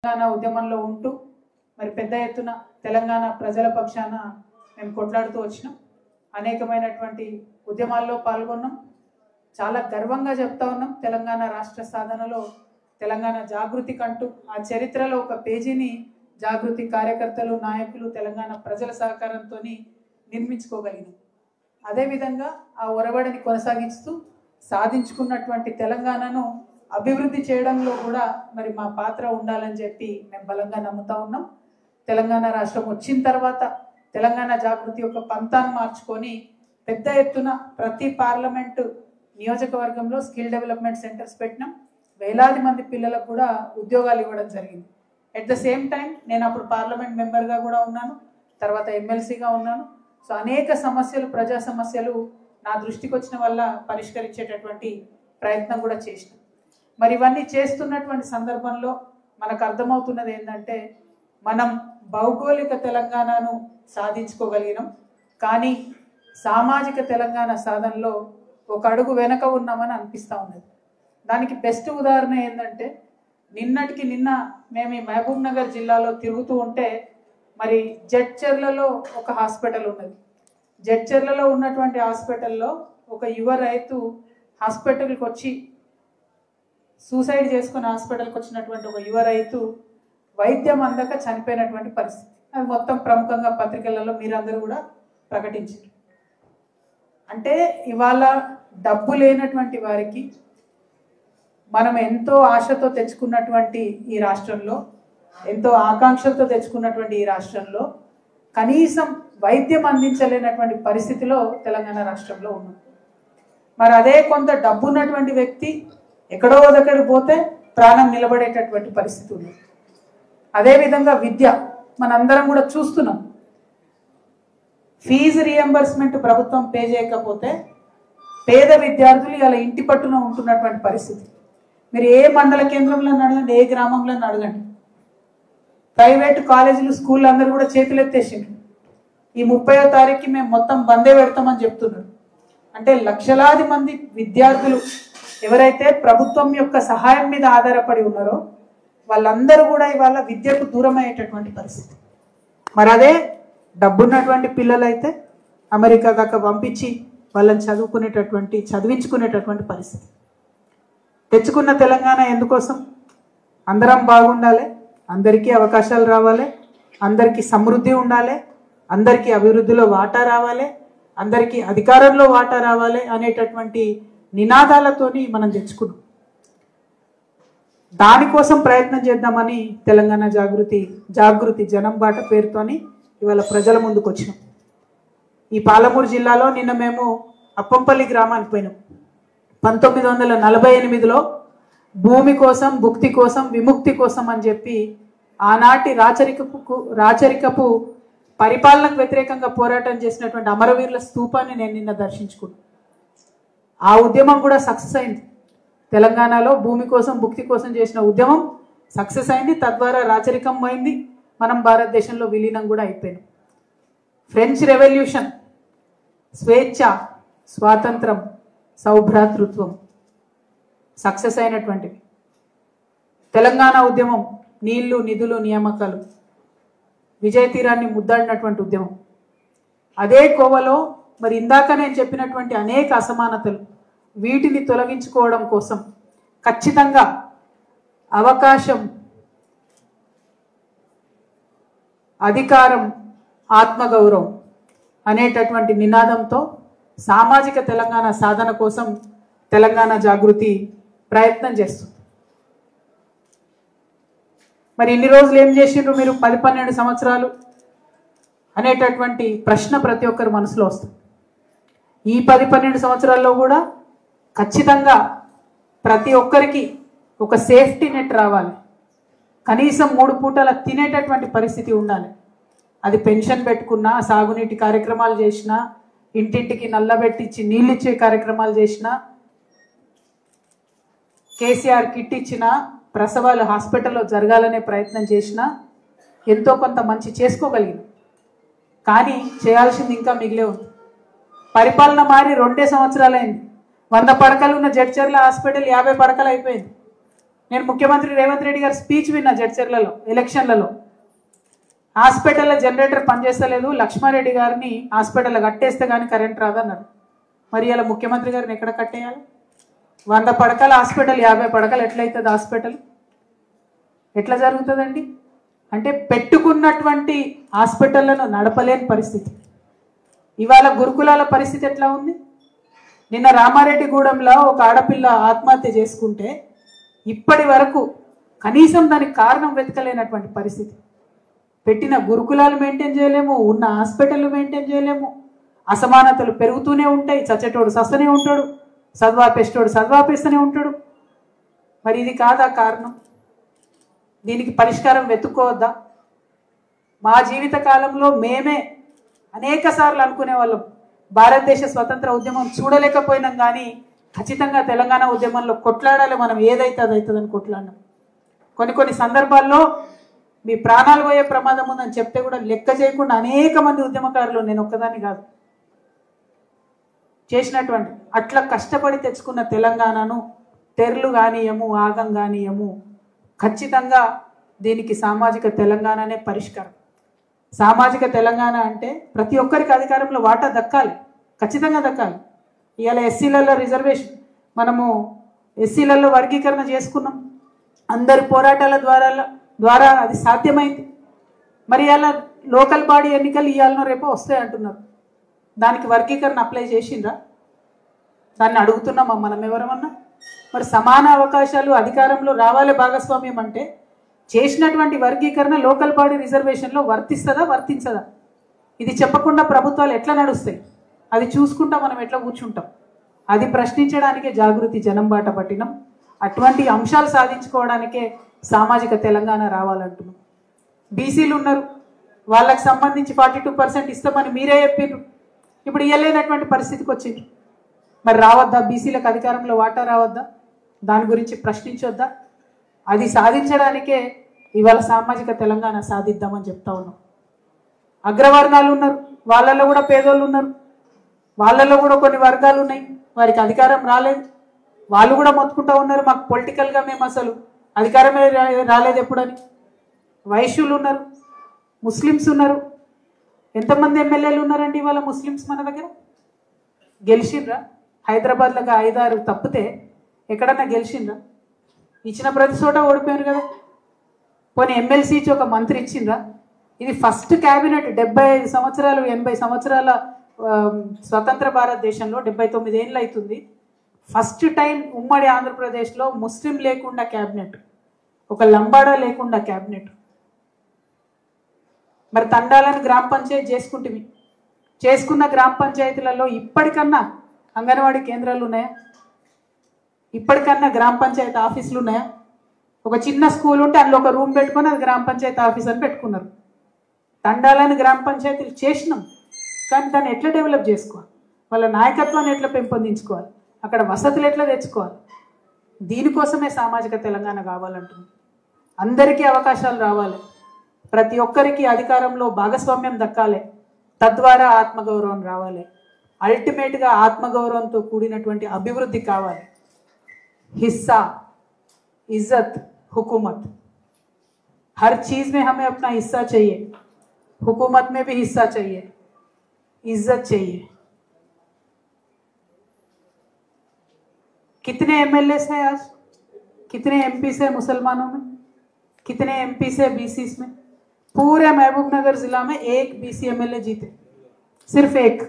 తెలంగాణ ఉద్యమంలో ఉంటూ మరి పెద్ద ఎత్తున తెలంగాణ ప్రజల పక్షాన మేము కొట్లాడుతూ వచ్చినాం. అనేకమైనటువంటి ఉద్యమాల్లో పాల్గొన్నాం. చాలా గర్వంగా చెప్తా ఉన్నాం. తెలంగాణ రాష్ట్ర సాధనలో తెలంగాణ జాగృతి కంటూ ఆ చరిత్రలో ఒక పేజీని జాగృతి కార్యకర్తలు, నాయకులు, తెలంగాణ ప్రజల సహకారంతో నిర్మించుకోగలిగినాం. అదేవిధంగా ఆ ఒరవడిని కొనసాగిస్తూ సాధించుకున్నటువంటి తెలంగాణను అభివృద్ధి చేయడంలో కూడా మరి మా పాత్ర ఉండాలని చెప్పి మేము బలంగా నమ్ముతా ఉన్నాం. తెలంగాణ రాష్ట్రం వచ్చిన తర్వాత తెలంగాణ జాగృతి యొక్క పంతాన్ని మార్చుకొని పెద్ద ఎత్తున ప్రతి పార్లమెంటు నియోజకవర్గంలో స్కిల్ డెవలప్మెంట్ సెంటర్స్ పెట్టినాం. వేలాది మంది పిల్లలకు కూడా ఉద్యోగాలు ఇవ్వడం జరిగింది. ఎట్ ద సేమ్ టైం నేను అప్పుడు పార్లమెంట్ మెంబర్గా కూడా ఉన్నాను, తర్వాత ఎమ్మెల్సీగా ఉన్నాను. సో అనేక సమస్యలు, ప్రజా సమస్యలు నా దృష్టికి వచ్చిన వల్ల పరిష్కరించేటటువంటి ప్రయత్నం కూడా చేసినాం. మరి ఇవన్నీ చేస్తున్నటువంటి సందర్భంలో మనకు అర్థమవుతున్నది ఏంటంటే మనం భౌగోళిక తెలంగాణను సాధించుకోగలిగినాం, కానీ సామాజిక తెలంగాణ సాధనలో ఒక అడుగు వెనక ఉన్నామని అనిపిస్తూ ఉన్నది. దానికి బెస్ట్ ఉదాహరణ ఏంటంటే నిన్నటికి నిన్న మేము ఈ మహబూబ్ నగర్ జిల్లాలో తిరుగుతూ ఉంటే మరి జడ్చర్లలో ఒక హాస్పిటల్ ఉన్నది. జడ్చర్లలో ఉన్నటువంటి హాస్పిటల్లో ఒక యువ రైతు హాస్పిటల్కి వచ్చి సూసైడ్ చేసుకుని హాస్పిటల్కి వచ్చినటువంటి ఒక యువ రైతు వైద్యం అందక చనిపోయినటువంటి పరిస్థితి. అది మొత్తం ప్రముఖంగా పత్రికలలో మీరందరూ కూడా ప్రకటించారు. అంటే ఇవాళ డబ్బు లేనటువంటి వారికి మనం ఎంతో ఆశతో తెచ్చుకున్నటువంటి ఈ రాష్ట్రంలో, ఎంతో ఆకాంక్షలతో తెచ్చుకున్నటువంటి ఈ రాష్ట్రంలో కనీసం వైద్యం అందించలేనటువంటి పరిస్థితిలో తెలంగాణ రాష్ట్రంలో ఉన్నాం. మరి అదే కొంత డబ్బు ఉన్నటువంటి వ్యక్తి ఎక్కడో దగ్గరికి పోతే ప్రాణం నిలబడేటటువంటి పరిస్థితి ఉంది. అదేవిధంగా విద్య మనందరం కూడా చూస్తున్నాం. ఫీజు రియంబర్స్మెంట్ ప్రభుత్వం పే చేయకపోతే పేద విద్యార్థులు ఇలా ఇంటి పట్టున ఉంటున్నటువంటి పరిస్థితి. మీరు ఏ మండల కేంద్రంలో అడగండి, ఏ గ్రామంలో అడగండి, ప్రైవేటు కాలేజీలు, స్కూళ్ళు అందరూ కూడా చేతులు ఎత్తేసిండ్రు. ఈ 30వ తారీఖుకి మేము మొత్తం బందే పెడతామని చెప్తున్నారు. అంటే లక్షలాది మంది విద్యార్థులు ఎవరైతే ప్రభుత్వం యొక్క సహాయం మీద ఆధారపడి ఉన్నారో వాళ్ళందరూ కూడా ఇవాళ విద్యకు దూరం అయ్యేటటువంటి పరిస్థితి. మరి అదే డబ్బున్నటువంటి పిల్లలైతే అమెరికా దాకా పంపించి వాళ్ళని చదివించుకునేటటువంటి పరిస్థితి. తెచ్చుకున్న తెలంగాణ ఎందుకోసం? అందరం బాగుండాలి, అందరికీ అవకాశాలు రావాలి, అందరికీ సమృద్ధి ఉండాలి, అందరికీ అభివృద్ధిలో వాటా రావాలి, అందరికీ అధికారంలో వాటా రావాలి అనేటటువంటి నినాదాలతోని మనం తెచ్చుకున్నాం. దానికోసం ప్రయత్నం చేద్దామని తెలంగాణ జాగృతి జనం బాట పేరుతోని ఇవాళ ప్రజల ముందుకు వచ్చినాం. ఈ పాలమూరు జిల్లాలో నిన్న మేము అప్పంపల్లి గ్రామానికి పోయినాం. 1948లో భూమి కోసం, భుక్తి కోసం, విముక్తి కోసం అని చెప్పి ఆనాటి రాచరికపు పరిపాలనకు వ్యతిరేకంగా పోరాటం చేసినటువంటి అమరవీరుల స్తూపాన్ని నేను నిన్న దర్శించుకున్నాను. ఆ ఉద్యమం కూడా సక్సెస్ అయింది. తెలంగాణలో భూమి కోసం, భుక్తి కోసం చేసిన ఉద్యమం సక్సెస్ అయింది. తద్వారా రాచరికం పోయింది, మనం భారతదేశంలో విలీనం కూడా అయిపోయింది. ఫ్రెంచ్ రెవల్యూషన్, స్వేచ్ఛ, స్వాతంత్రం, సౌభ్రాతృత్వం సక్సెస్ అయినటువంటివి. తెలంగాణ ఉద్యమం నీళ్లు, నిధులు, నియామకాలు, విజయ తీరాన్ని ముద్దాడినటువంటి ఉద్యమం. అదే కోవలో మరి ఇందాక నేను చెప్పినటువంటి అనేక అసమానతలు, వీటిని తొలగించుకోవడం కోసం ఖచ్చితంగా అవకాశం, అధికారం, ఆత్మగౌరవం అనేటటువంటి నినాదంతో సామాజిక తెలంగాణ సాధన కోసం తెలంగాణ జాగృతి ప్రయత్నం చేస్తుంది. మరి ఇన్ని రోజులు ఏం చేసిండ్రు మీరు 10-12 సంవత్సరాలు అనేటటువంటి ప్రశ్న ప్రతి ఒక్కరి మనసులో వస్తుంది. ఈ 10-12 సంవత్సరాల్లో కూడా ఖచ్చితంగా ప్రతి ఒక్కరికి ఒక సేఫ్టీ నెట్ రావాలి. కనీసం 3 పూటల తినేటటువంటి పరిస్థితి ఉండాలి. అది పెన్షన్ పెట్టుకున్నా, సాగునీటి కార్యక్రమాలు చేసినా, ఇంటింటికి నల్లబెట్టించి నీళ్ళిచ్చే కార్యక్రమాలు చేసినా, కేసీఆర్ కిట్ ఇచ్చినా, ప్రసవాలు హాస్పిటల్లో జరగాలనే ప్రయత్నం చేసినా ఎంతో కొంత మంచి చేసుకోగలిగింది. కానీ చేయాల్సింది ఇంకా మిగిలే ఉంది. పరిపాలన మారి 2 సంవత్సరాలు అయింది. 100 పడకలు ఉన్న జడ్చర్ల హాస్పిటల్ 50 పడకలు అయిపోయింది. నేను ముఖ్యమంత్రి రేవంత్ రెడ్డి గారి స్పీచ్ విన్నా జడ్చర్లలో ఎలక్షన్లలో. హాస్పిటల్లో జనరేటర్ పనిచేస్తలేదు, లక్ష్మారెడ్డి గారిని హాస్పిటల్లో కట్టేస్తే కానీ కరెంట్ రాదన్నారు. మరి ఇలా ముఖ్యమంత్రి గారిని ఎక్కడ కట్టేయాలి? 100 పడకల హాస్పిటల్ 50 పడకలు ఎట్లయితుంది? హాస్పిటల్ ఎట్లా జరుగుతుందండి? అంటే పెట్టుకున్నటువంటి హాస్పిటళ్లను నడపలేని పరిస్థితి. ఇవాళ గురుకులాల పరిస్థితి ఎట్లా ఉంది? నిన్న రామారెడ్డిగూడెంలో ఒక ఆడపిల్ల ఆత్మహత్య చేసుకుంటే ఇప్పటి వరకు కనీసం దానికి కారణం వెతకలేనటువంటి పరిస్థితి. పెట్టిన గురుకులాలు మెయింటైన్ చేయలేము, ఉన్న హాస్పిటల్ మెయింటైన్ చేయలేము. అసమానతలు పెరుగుతూనే ఉంటాయి. చచ్చేటోడు సస్తనే ఉంటాడు, చదువాపేసేటోడు చదువాపేస్తూనే ఉంటాడు. మరి ఇది కాదా కారణం? దీనికి పరిష్కారం వెతుక్కోవద్దా? మా జీవిత కాలంలో మేమే అనేక సార్లు అనుకునే వాళ్ళం, భారతదేశ స్వతంత్ర ఉద్యమం చూడలేకపోయినాం కానీ ఖచ్చితంగా తెలంగాణ ఉద్యమంలో కొట్లాడాలి, మనం ఏదైతే అది అవుతుందని కొట్లాడినాం. కొన్ని సందర్భాల్లో మీ ప్రాణాలు పోయే ప్రమాదం ఉందని చెప్తే కూడా లెక్క చేయకుండా అనేక మంది ఉద్యమకారులు, నేను ఒక్కదాన్ని కాదు, చేసినటువంటి అట్లా కష్టపడి తెచ్చుకున్న తెలంగాణను తెరలు కానీయము, ఆగం కానీయము. ఖచ్చితంగా దీనికి సామాజిక తెలంగాణనే పరిష్కారం. సామాజిక తెలంగాణ అంటే ప్రతి ఒక్కరికి అధికారంలో వాటా దక్కాలి, ఖచ్చితంగా దక్కాలి. ఇవాళ ఎస్సీలలో రిజర్వేషన్, మనము ఎస్సీలలో వర్గీకరణ చేసుకున్నాం, అందరి పోరాటాల ద్వారా అది సాధ్యమైంది. మరి అలా లోకల్ బాడీ ఎన్నికలు ఇవాళనో రేపో వస్తాయి అంటున్నారు. దానికి వర్గీకరణ అప్లై చేసిండ్రా? దాన్ని అడుగుతున్నామా మనం ఎవరమన్నా? మరి సమాన అవకాశాలు అధికారంలో రావాలి, భాగస్వామ్యం అంటే చేసినటువంటి వర్గీకరణ లోకల్ బాడీ రిజర్వేషన్లో వర్తిస్తుందా వర్తించదా? ఇది చెప్పకుండా ప్రభుత్వాలు ఎట్లా నడుస్తాయి? అది చూసుకుంటా మనం ఎట్లా కూర్చుంటాం? అది ప్రశ్నించడానికే జాగృతి జనం బాట పట్టినాం. అటువంటి అంశాలు సాధించుకోవడానికే సామాజిక తెలంగాణ రావాలంటున్నాం. బీసీలు ఉన్నారు, వాళ్ళకి సంబంధించి 42% ఇస్తామని మీరే చెప్పారు. ఇప్పుడు ఇవ్వలేనటువంటి పరిస్థితికి వచ్చింది. మరి రావద్దా? బీసీలకు అధికారంలో వాటా రావద్దా? దాని గురించి ప్రశ్నించొద్దా? అది సాధించడానికే ఇవాళ సామాజిక తెలంగాణ సాధిద్దామని చెప్తా ఉన్నాం. అగ్రవర్ణాలు ఉన్నారు, వాళ్ళల్లో కూడా పేదోళ్ళు ఉన్నారు, వాళ్ళల్లో కూడా కొన్ని వర్గాలు ఉన్నాయి, వారికి అధికారం రాలేదు. వాళ్ళు కూడా మొత్తుకుంటా ఉన్నారు, మాకు పొలిటికల్గా మేము అసలు అధికారమే రాలేదు ఎప్పుడని. వైశ్యులు ఉన్నారు, ముస్లిమ్స్ ఉన్నారు. ఎంతమంది ఎమ్మెల్యేలు ఉన్నారండి ఇవాళ ముస్లిమ్స్ మన దగ్గర? గెలిచిండ్రా? హైదరాబాద్లో 5-6 తప్పితే ఎక్కడన్నా గెలిచిండ్రా? ఇచ్చిన ప్రతి చోట ఓడిపోయారు కదా. పోనీ ఎమ్మెల్సీ ఇచ్చి ఒక మంత్రి ఇచ్చిండ్రా? ఇది ఫస్ట్ క్యాబినెట్ 75 సంవత్సరాలు 80 సంవత్సరాల స్వతంత్ర భారతదేశంలో 79 ఏళ్ళు అవుతుంది. ఫస్ట్ టైం ఉమ్మడి ఆంధ్రప్రదేశ్లో ముస్లిం లేకుండా క్యాబినెట్, ఒక లంబాడా లేకుండా క్యాబినెట్. మరి తండాలను గ్రామ పంచాయతీ చేసుకున్న గ్రామ పంచాయతీలలో ఇప్పటికన్నా అంగన్వాడీ కేంద్రాలు ఉన్నాయా? ఇప్పటికన్నా గ్రామ పంచాయతీ ఆఫీసులు ఉన్నాయా? ఒక చిన్న స్కూల్ ఉంటే అందులో ఒక రూమ్ పెట్టుకొని అది గ్రామ పంచాయతీ ఆఫీస్ అని పెట్టుకున్నారు. తండాలను గ్రామ పంచాయతీలు చేసినాం, కానీ దాన్ని ఎట్లా డెవలప్ చేసుకోవాలి, వాళ్ళ నాయకత్వాన్ని ఎట్లా పెంపొందించుకోవాలి, అక్కడ వసతులు ఎట్లా తెచ్చుకోవాలి? దీనికోసమే సామాజిక తెలంగాణ కావాలంటున్నాం. అందరికీ అవకాశాలు రావాలి, ప్రతి ఒక్కరికి అధికారంలో భాగస్వామ్యం దక్కాలి, తద్వారా ఆత్మగౌరవం రావాలి. అల్టిమేట్గా ఆత్మగౌరవంతో కూడినటువంటి అభివృద్ధి కావాలి. हिस्सा, इज्जत, हुकूमत, हर चीज में हमें अपना हिस्सा चाहिए. हुकूमत में भी हिस्सा चाहिए, इज्जत चाहिए. कितने एमएलए हैं आज? कितने एमपी से मुसलमानों में? कितने एमपी से बीसी में? पूरे महबूबनगर जिला में एक बीसी एमएलए जीते, सिर्फ एक.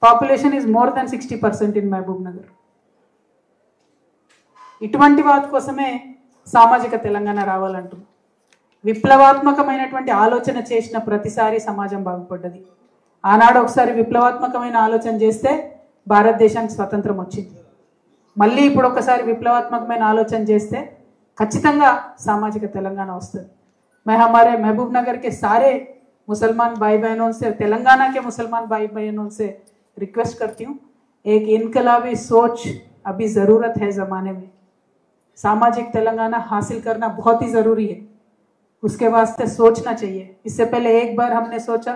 पॉपुलेशन इज मोर देन 60% इन महबूबनगर. ఇటువంటి వాటి కోసమే సామాజిక తెలంగాణ రావాలంటున్నాం. విప్లవాత్మకమైనటువంటి ఆలోచన చేసిన ప్రతిసారి సమాజం బాగుపడ్డది. ఆనాడు ఒకసారి విప్లవాత్మకమైన ఆలోచన చేస్తే భారతదేశానికి స్వతంత్రం వచ్చింది. మళ్ళీ ఇప్పుడు ఒకసారి విప్లవాత్మకమైన ఆలోచన చేస్తే ఖచ్చితంగా సామాజిక తెలంగాణ వస్తుంది. मैं हमारे महबूब नगर के सारे मुसलमान भाई बहनों से, तेलंगाना के मुसलमान भाई बहनों से रिक्वेस्ट करती हूँ, एक इनकलाबी सोच अभी ज़रूरत है ज़माने में. सामाजिक तेलंगाना हासिल करना बहुत ही ज़रूरी है, उसके वास्ते सोचना चाहिए. इससे पहले एक बार हमने सोचा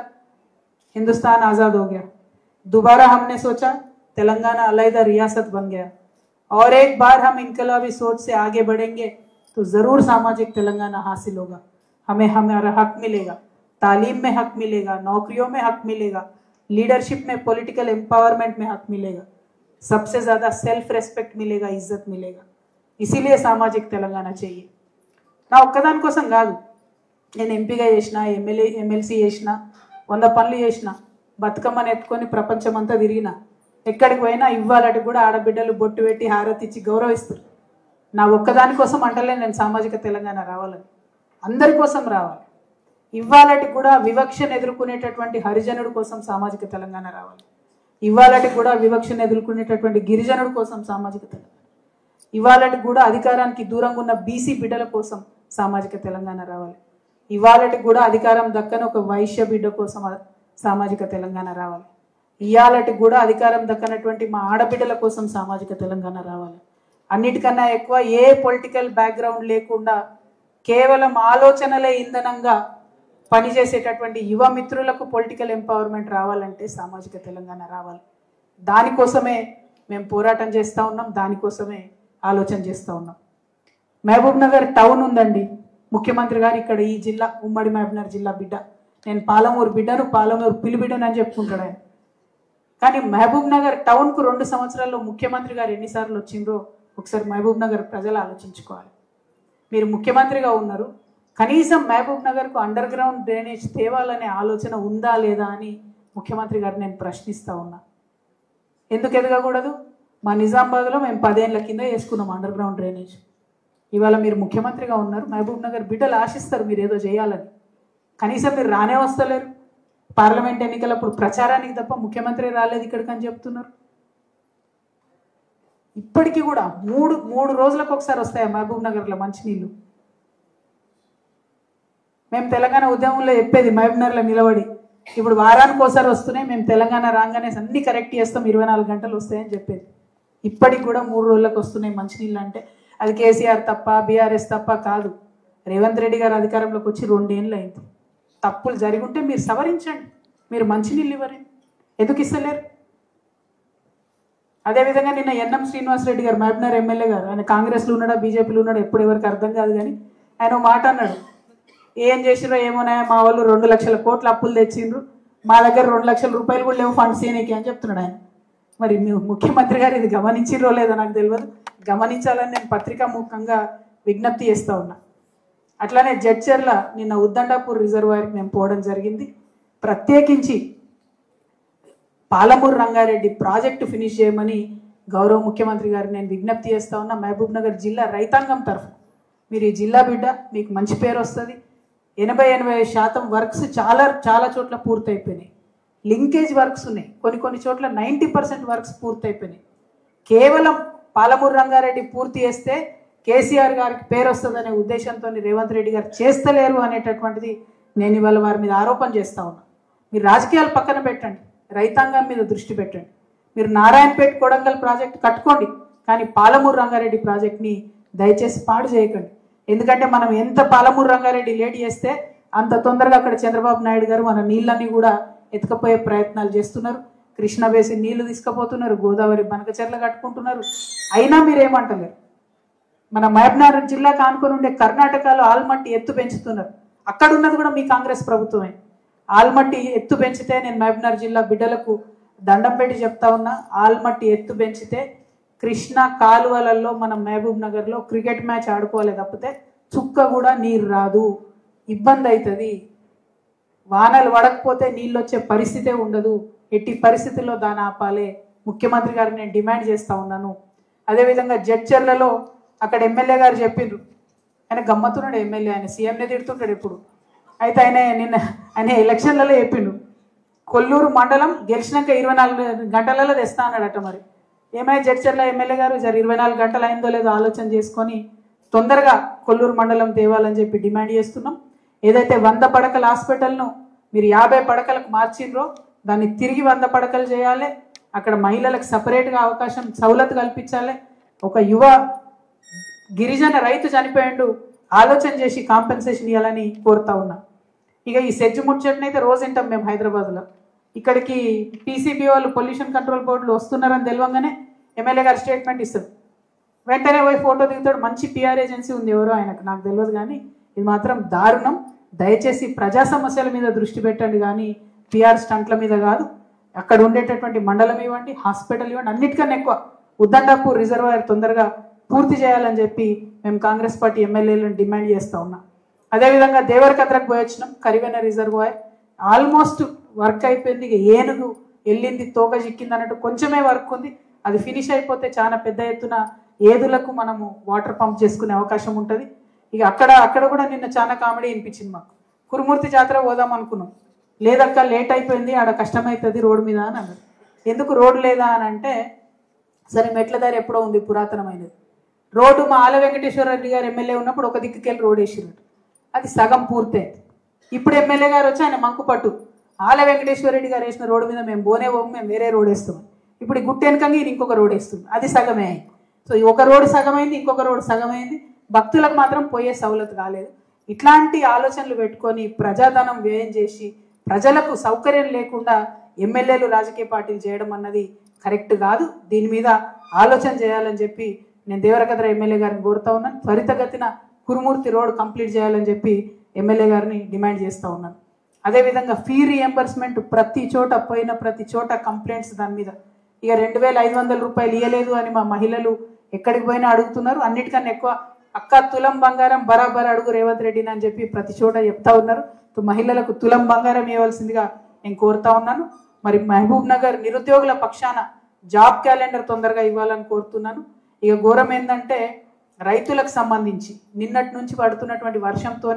हिंदुस्तान आज़ाद हो गया, दोबारा हमने सोचा तेलंगाना अलहदा रियासत बन गया. और एक बार हम इनकलाबी सोच से आगे बढ़ेंगे तो जरूर सामाजिक तेलंगाना हासिल होगा। हमें हमारा हक मिलेगा, तालीम में हक मिलेगा, नौकरियों में हक मिलेगा, लीडरशिप में, पॉलिटिकल एम्पावरमेंट में हक मिलेगा, सबसे ज्यादा सेल्फ रेस्पेक्ट मिलेगा, इज्जत मिलेगा। इसीलिए सामाजिक तेलंगाना चाहिए। నా ఒక్కదాని కోసం కాదు, నేను ఎంపీగా చేసిన, ఎమ్మెల్సీ చేసిన, 100 పనులు చేసిన, బతుకమ్మని ఎత్తుకొని ప్రపంచమంతా తిరిగిన, ఎక్కడికి పోయినా ఇవ్వాలటి కూడా ఆడబిడ్డలు బొట్టు పెట్టి హారతి ఇచ్చి గౌరవిస్తారు. నా ఒక్కదాని కోసం అంటలే నేను సామాజిక తెలంగాణ రావాలని, అందరి కోసం రావాలి. ఇవ్వాలటి కూడా వివక్షను ఎదుర్కొనేటటువంటి హరిజనుడి కోసం సామాజిక తెలంగాణ రావాలి. ఇవ్వాలటి కూడా వివక్షను ఎదుర్కొనేటటువంటి గిరిజనుడి కోసం సామాజిక తెలంగాణ, ఇవాళటి కూడా అధికారానికి దూరంగా ఉన్న బీసీ బిడ్డల కోసం సామాజిక తెలంగాణ రావాలి. ఇవాళటి కూడా అధికారం దక్కని ఒక వైశ్య బిడ్డ కోసం సామాజిక తెలంగాణ రావాలి. ఇవాళటి కూడా అధికారం దక్కనటువంటి మా ఆడబిడ్డల కోసం సామాజిక తెలంగాణ రావాలి. అన్నిటికన్నా ఎక్కువ ఏ పొలిటికల్ బ్యాక్గ్రౌండ్ లేకుండా కేవలం ఆలోచనలే ఇంధనంగా పనిచేసేటటువంటి యువ మిత్రులకు పొలిటికల్ ఎంపవర్మెంట్ రావాలంటే సామాజిక తెలంగాణ రావాలి. దానికోసమే మేము పోరాటం చేస్తూ ఉన్నాం, దానికోసమే ఆలోచన చేస్తూ ఉన్నాం. మహబూబ్ నగర్ టౌన్ ఉందండి, ముఖ్యమంత్రి గారు ఇక్కడ ఈ జిల్లా ఉమ్మడి మహబూబ్నగర్ జిల్లా బిడ్డ, నేను పాలమూరు బిడ్డను, పాలమూరు పిలి బిడ్డను అని చెప్పుకుంటాడు ఆయన. కానీ మహబూబ్ నగర్ టౌన్కు 2 సంవత్సరాల్లో ముఖ్యమంత్రి గారు ఎన్నిసార్లు వచ్చిండ్రో ఒకసారి మహబూబ్ నగర్ ప్రజలు ఆలోచించుకోవాలి. మీరు ముఖ్యమంత్రిగా ఉన్నారు, కనీసం మహబూబ్ నగర్కు అండర్ గ్రౌండ్ డ్రైనేజ్ తేవాలనే ఆలోచన ఉందా లేదా అని ముఖ్యమంత్రి గారు నేను ప్రశ్నిస్తూ ఉన్నా. ఎందుకు ఎదగకూడదు? మా నిజామాబాద్లో మేము 10 ఏళ్ల కింద వేసుకున్నాం అండర్ గ్రౌండ్ డ్రైనేజ్. ఇవాళ మీరు ముఖ్యమంత్రిగా ఉన్నారు, మహబూబ్ నగర్ బిడ్డలు ఆశిస్తారు మీరు ఏదో చేయాలని. కనీసం మీరు రానే వస్తలేరు. పార్లమెంట్ ఎన్నికలప్పుడు ప్రచారానికి తప్ప ముఖ్యమంత్రి రాలేదు ఇక్కడికి అని చెప్తున్నారు. ఇప్పటికీ కూడా మూడు రోజులకు ఒకసారి వస్తాయి మహబూబ్ నగర్లో మంచినీళ్ళు. మేము తెలంగాణ ఉద్యమంలో చెప్పేది మహబూబ్ నగర్లో నిలబడి, ఇప్పుడు వారానికి ఒకసారి వస్తున్నాయి, మేము తెలంగాణ రాగానే అన్ని కరెక్ట్ చేస్తాం, 24 గంటలు వస్తాయని చెప్పేది. ఇప్పటికి కూడా 3 రోజులకు వస్తున్నాయి మంచినీళ్ళు. అంటే అది కేసీఆర్ తప్ప, బీఆర్ఎస్ తప్ప కాదు, రేవంత్ రెడ్డి గారు అధికారంలోకి వచ్చి 2 ఏళ్ళు అయింది. తప్పులు జరిగి ఉంటే మీరు సవరించండి. మీరు మంచినీళ్ళు ఇవ్వరు, ఎందుకు ఇస్తలేరు? అదేవిధంగా నిన్న ఎన్ఎం శ్రీనివాసరెడ్డి గారు మహబూబ్నగర్ ఎమ్మెల్యే గారు, ఆయన కాంగ్రెస్లో ఉన్నాడా బీజేపీలో ఉన్నాడా ఎప్పుడు ఎవరికి అర్థం కాదు, కానీ ఆయన మాట అన్నాడు, ఏం చేసిరో ఏమోనా మా వాళ్ళు 2 లక్షల కోట్ల అప్పులు తెచ్చిండ్రు, మా దగ్గర 2 లక్షల రూపాయలు కూడా లేవు ఫండ్స్ చేయనీకి అని చెప్తున్నాడు ఆయన. మరి ముఖ్యమంత్రి గారు ఇది గమనించిరో లేదో నాకు తెలియదు, గమనించాలని నేను పత్రికా ముఖంగా విజ్ఞప్తి చేస్తూ ఉన్నా. అట్లానే జడ్చర్ల నిన్న ఉద్దండాపూర్ రిజర్వాయర్కి మేము పోవడం జరిగింది. ప్రత్యేకించి పాలమూరు రంగారెడ్డి ప్రాజెక్టు ఫినిష్ చేయమని గౌరవ ముఖ్యమంత్రి గారు నేను విజ్ఞప్తి చేస్తూ ఉన్నా. మహబూబ్ నగర్ జిల్లా రైతాంగం తరఫు మీరు ఈ జిల్లా బిడ్డ, మీకు మంచి పేరు వస్తుంది. 80-85% వర్క్స్ చాలా చోట్ల పూర్తయిపోయినాయి. లింకేజ్ వర్క్స్ ఉన్నాయి, కొన్ని చోట్ల 90% వర్క్స్ పూర్తయిపోయినాయి. కేవలం పాలమూరు రంగారెడ్డి పూర్తి చేస్తే కేసీఆర్ గారికి పేరు వస్తుందనే ఉద్దేశంతో రేవంత్ రెడ్డి గారు చేస్తలేరు అనేటటువంటిది నేను ఇవాళ వారి మీద ఆరోపణ చేస్తూ ఉన్నా. మీరు రాజకీయాలు పక్కన పెట్టండి, రైతాంగం మీద దృష్టి పెట్టండి. మీరు నారాయణపేట కొడంగల్ ప్రాజెక్ట్ కట్టుకోండి, కానీ పాలమూరు రంగారెడ్డి ప్రాజెక్ట్ని దయచేసి పాడు చేయకండి. ఎందుకంటే మనం ఎంత పాలమూరు రంగారెడ్డి లేట్ చేస్తే అంత తొందరగా అక్కడ చంద్రబాబు నాయుడు గారు మన నీళ్ళన్నీ కూడా ఎత్తుకపోయే ప్రయత్నాలు చేస్తున్నారు. కృష్ణా బేసిన్ నీళ్లు తీసుకుపోతున్నారు, గోదావరి బనకచెర్ల కట్టుకుంటున్నారు. అయినా మీరేమంటలేరు. మన మహబూబ్నగర్ జిల్లాకు ఆనుకొని ఉండే కర్ణాటకలో ఆల్మట్టి ఎత్తు పెంచుతున్నారు, అక్కడ ఉన్నది కూడా మీ కాంగ్రెస్ ప్రభుత్వమే. ఆల్మట్టి ఎత్తు పెంచితే నేను మహబూబ్నగర్ జిల్లా బిడ్డలకు దండం పెట్టి చెప్తా ఉన్నా, ఆల్మట్టి ఎత్తు పెంచితే కృష్ణా కాలువలలో మనం మహబూబ్ నగర్లో క్రికెట్ మ్యాచ్ ఆడుకోవాలి తప్పితే చుక్క కూడా నీరు రాదు, ఇబ్బంది అవుతుంది. వానలు పడకపోతే నీళ్ళు వచ్చే పరిస్థితే ఉండదు. ఎట్టి పరిస్థితుల్లో దాన్ని ఆపాలి. ముఖ్యమంత్రి గారు నేను డిమాండ్ చేస్తూ ఉన్నాను. అదేవిధంగా జడ్చర్లలో అక్కడ ఎమ్మెల్యే గారు చెప్పిండ్రు, ఆయన గమ్మత్తున్నాడు ఎమ్మెల్యే, ఆయన సీఎంనే తిడుతుంటాడు ఎప్పుడు. అయితే ఆయన ఎలక్షన్లలో చెప్పిండు, కొల్లూరు మండలం గెలిచినాక 24 గంటలలో తెస్తా అన్నాడట. మరి ఏమైనా జడ్చర్ల ఎమ్మెల్యే గారు 24 గంటలు అయిందో లేదో ఆలోచన చేసుకొని తొందరగా కొల్లూరు మండలం తేవాలని చెప్పి డిమాండ్ చేస్తున్నాం. ఏదైతే 100 పడకల హాస్పిటల్ను మీరు 50 పడకలకు మార్చిండ్రో దాన్ని తిరిగి 100 పడకలు చేయాలి. అక్కడ మహిళలకు సపరేట్గా అవకాశం సౌలత్ కల్పించాలి. ఒక యువ గిరిజన రైతు చనిపోయిండు, ఆలోచన చేసి కాంపెన్సేషన్ ఇవ్వాలని కోరుతా ఉన్నా. ఇక ఈ సెజ్జు ముచ్చటనైతే రోజు వింటాం మేము హైదరాబాద్లో. ఇక్కడికి పీసీబీ వాళ్ళు పొల్యూషన్ కంట్రోల్ బోర్డులు వస్తున్నారని తెలియంగానే ఎమ్మెల్యే గారు స్టేట్మెంట్ ఇస్తారు, వెంటనే పోయి ఫోటో దిగుతాడు. మంచి పిఆర్ ఏజెన్సీ ఉంది, ఎవరో ఆయనకు నాకు తెలియదు, కానీ ఇది మాత్రం దారుణం. దయచేసి ప్రజా సమస్యల మీద దృష్టి పెట్టండి, కానీ పిఆర్ స్టంట్ల మీద కాదు. అక్కడ ఉండేటటువంటి మండలం ఇవ్వండి, హాస్పిటల్ ఇవ్వండి, అన్నిటికన్నా ఎక్కువ ఉద్దండాపూర్ రిజర్వాయర్ తొందరగా పూర్తి చేయాలని చెప్పి మేము కాంగ్రెస్ పార్టీ ఎమ్మెల్యేలను డిమాండ్ చేస్తూ ఉన్నాం. అదేవిధంగా దేవరకద్రకు పోయి వచ్చినాం, కరివెన రిజర్వాయర్ ఆల్మోస్ట్ వర్క్ అయిపోయింది. ఇక ఏనుగు వెళ్ళింది తోక చిక్కింది అన్నట్టు కొంచెమే వర్క్ ఉంది. అది ఫినిష్ అయిపోతే చాలా పెద్ద ఎత్తున ఏదులకు మనము వాటర్ పంప్ చేసుకునే అవకాశం ఉంటుంది. ఇక అక్కడ కూడా నిన్న చాలా కామెడీ వినిపించింది మాకు. కురుమూర్తి జాతర పోదాం అనుకున్నాం, లేదక్క లేట్ అయిపోయింది, ఆడ కష్టమవుతుంది రోడ్డు మీద అని అన్నారు. ఎందుకు రోడ్డు లేదా అని అంటే, సరే మెట్ల దారి ఎప్పుడో ఉంది పురాతనమైనది. రోడ్డు మా ఆల వెంకటేశ్వర రెడ్డి గారు ఎమ్మెల్యే ఉన్నప్పుడు ఒక దిక్కుకెళ్ళి రోడ్ వేసినట్టు, అది సగం పూర్తయింది. ఇప్పుడు ఎమ్మెల్యే గారు వచ్చి ఆయన మంకుపట్టు ఆల వెంకటేశ్వర రెడ్డి గారు వేసిన రోడ్డు మీద మేము పోనే పోము, మేము వేరే రోడ్ వేస్తాం. ఇప్పుడు ఈ గుట్ట వెనకంగా ఈయన ఇంకొక రోడ్ వేస్తుంది, అది సగమే అయింది. సో ఒక రోడ్డు సగమైంది, ఇంకొక రోడ్డు సగమైంది. భక్తులకు మాత్రం పోయే సౌలత్ కాలేదు. ఇట్లాంటి ఆలోచనలు పెట్టుకొని ప్రజాధనం వ్యయం చేసి ప్రజలకు సౌకర్యం లేకుండా ఎమ్మెల్యేలు రాజకీయ పార్టీలు చేయడం అన్నది కరెక్ట్ కాదు. దీని మీద ఆలోచన చేయాలని చెప్పి నేను దేవరకద్ర ఎమ్మెల్యే గారిని కోరుతా ఉన్నాను. త్వరితగతిన కురుమూర్తి రోడ్ కంప్లీట్ చేయాలని చెప్పి ఎమ్మెల్యే గారిని డిమాండ్ చేస్తూ ఉన్నాను. అదేవిధంగా ఫీ రీఎంబర్స్మెంట్ ప్రతి చోట పోయిన ప్రతి చోట కంప్లైంట్స్ దాని మీద. ఇక 2500 రూపాయలు ఇవ్వలేదు అని మా మహిళలు ఎక్కడికి పోయినా అడుగుతున్నారు. అన్నిటికన్నా ఎక్కువ అక్క తులం బంగారం బరాబర్ అడుగు రేవంత్ రెడ్డిని అని చెప్పి ప్రతి చోట చెప్తా ఉన్నారు. మహిళలకు తులం బంగారం ఇవ్వాల్సిందిగా నేను కోరుతా ఉన్నాను. మరి మహబూబ్ నగర్ నిరుద్యోగుల పక్షాన జాబ్ క్యాలెండర్ తొందరగా ఇవ్వాలని కోరుతున్నాను. ఇక ఘోరం ఏంటంటే రైతులకు సంబంధించి నిన్నటి నుంచి పడుతున్నటువంటి వర్షంతో